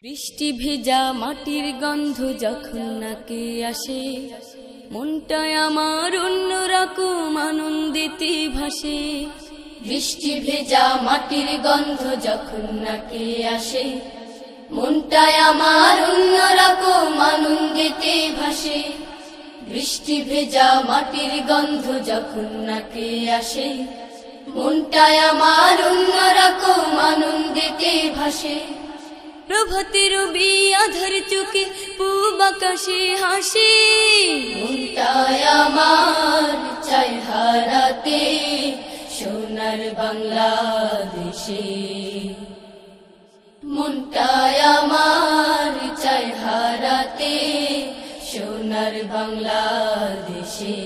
বৃষ্টি ভেজা মাটির গন্ধ যখন নাকে আসে, মনটায় আমার অন্যরকম আনন্দিতে ভাসে। বৃষ্টি ভেজা মাটির গন্ধ যখন নাকে আসে, মনটায় আমার অন্যরকম আনন্দিতে ভাসে। বৃষ্টি ভেজা মাটির গন্ধ যখন নাকে আসে, মনটায় আমার অন্যরকম আনন্দিতে ভাসে। প্রভাতে রবি আধার চোখে পূব আকাশে হাসে, মনটায় আমার চাই হারাতে সোনার বাংলাদেশে। মনটায় আমার চাই হারাতে সোনার বাংলাদেশে।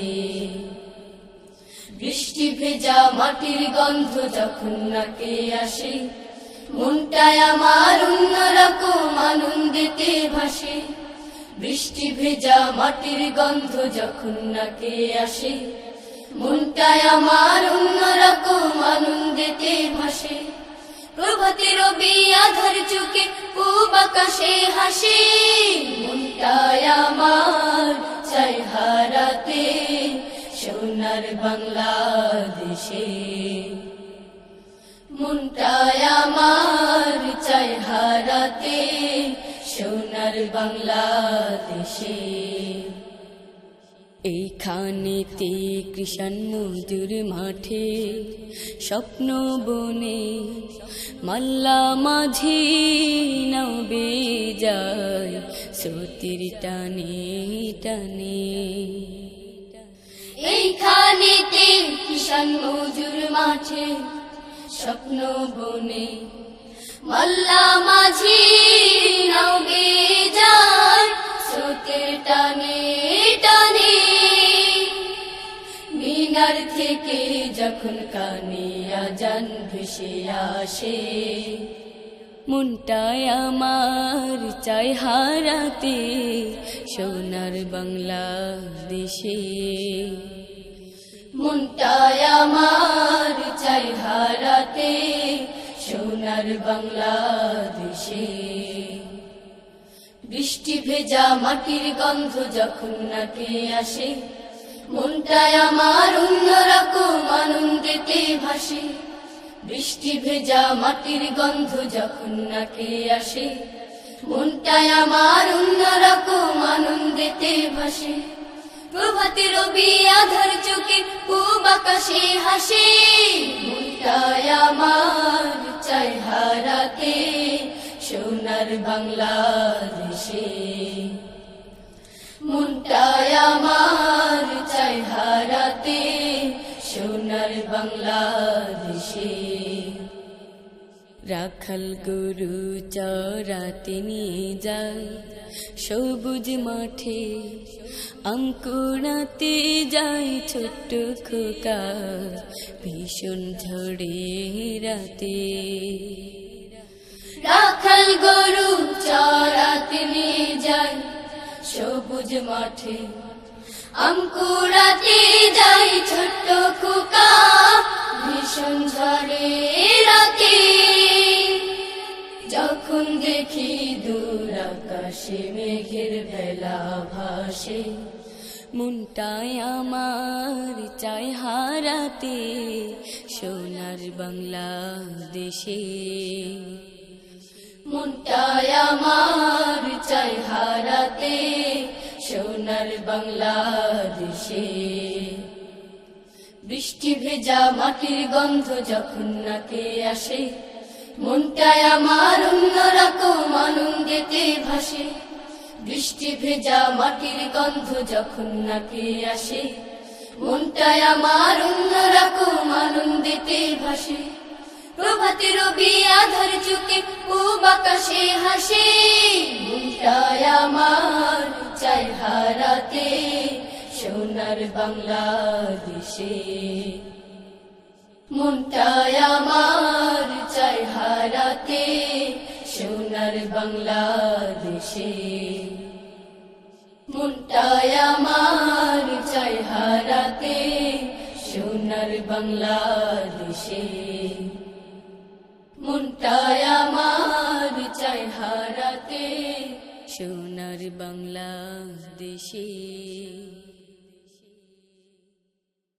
বৃষ্টি ভেজা মাটির গন্ধ যখন নাকে আসে, মনটায় আমার অন্যরকম আনন্দিতে ভাসে। বৃষ্টি ভেজা মাটির গন্ধ যখন নাকে আসে, মনটায় আমার অন্যরকম আনন্দিতে ভাসে। প্রভাতে রবি আধার চোখে পূব আকাশে হাসে, মনটায় আমার চাই হারাতে সোনার বাংলাদেশে। মনটায় আমার চাই হারাতে সোনার বাংলাদেশে। এইখানেতে কৃষাণ মজুর মাঠে, স্বপ্ন বনে মাল্লা মাঝি নাও বেয়ে যায় স্রোতের টানে টানে। এইখানেতে কৃষাণ মজুর মাঠে, স্বপ্ন বনে মাল্লা মাঝি নাও বেয়ে যায় স্রোতের টানে টানে। মিনার থেকে যখন কানে আজান ভেসে আসে, মনটায় আমার চাই হারাতে সোনার বাংলাদেশে। মনটায় আমার চাই হারাতে সোনার বাংলাদেশে। বৃষ্টি ভেজা মাটির গন্ধ যখন নাকে আসে, মনটায় আমার অন্যরকম আনন্দিতে ভাসে। বৃষ্টি ভেজা মাটির গন্ধ যখন নাকে আসে, মনটায় আমার অন্যরকম আনন্দিতে ভাসে। প্রভাতে রবি আধার চোখে পূব আকাশে হাসে, মনটায় আমার চাই হারাতে সোনার বাংলাদেশে। মনটায় আমার চাই হারাতে সোনার বাংলাদেশে। রাখাল গরু চরাতে নিয়ে যায় সবুজ মাঠে, আম কুড়াতে যায় ছোট্ট খোকা ভীষণ ঝড়ে রাতে। রাখাল গরু চরাতে নিয়ে যায় সবুজ মাঠে, আম কুড়াতে যায় ছোট্ট খোকা ভীষণ ঝড়ে রাতে। যখন দেখি দূর আকাশে মেঘের ভেলা ভাসে, মনটায় আমার চাই হারাতে সোনার বাংলাদেশে। মনটায় আমার চাই হারাতে সোনার বাংলাদেশে। বৃষ্টি ভেজা মাটির গন্ধ যখন নাকে আসে, মনটায় আমার অন্যরকম আনন্দিতে ভাসে। বৃষ্টি ভেজা মাটির গন্ধ যখন নাকে আসে, মনটায় আমার অন্যরকম আনন্দিতে ভাসে। প্রভাতে রবি আধার চোখে পূব আকাশে হাসে, মনটায় আমার চাই হারাতে সোনার বাংলাদেশে। মনটায় আমার চাই হারাতে সোনার বাংলাদেশে। মনটায় আমার চাই হারাতে সোনার বাংলাদেশে। মনটায় আমার চাই হারাতে হারাতে সোনার বাংলাদেশে।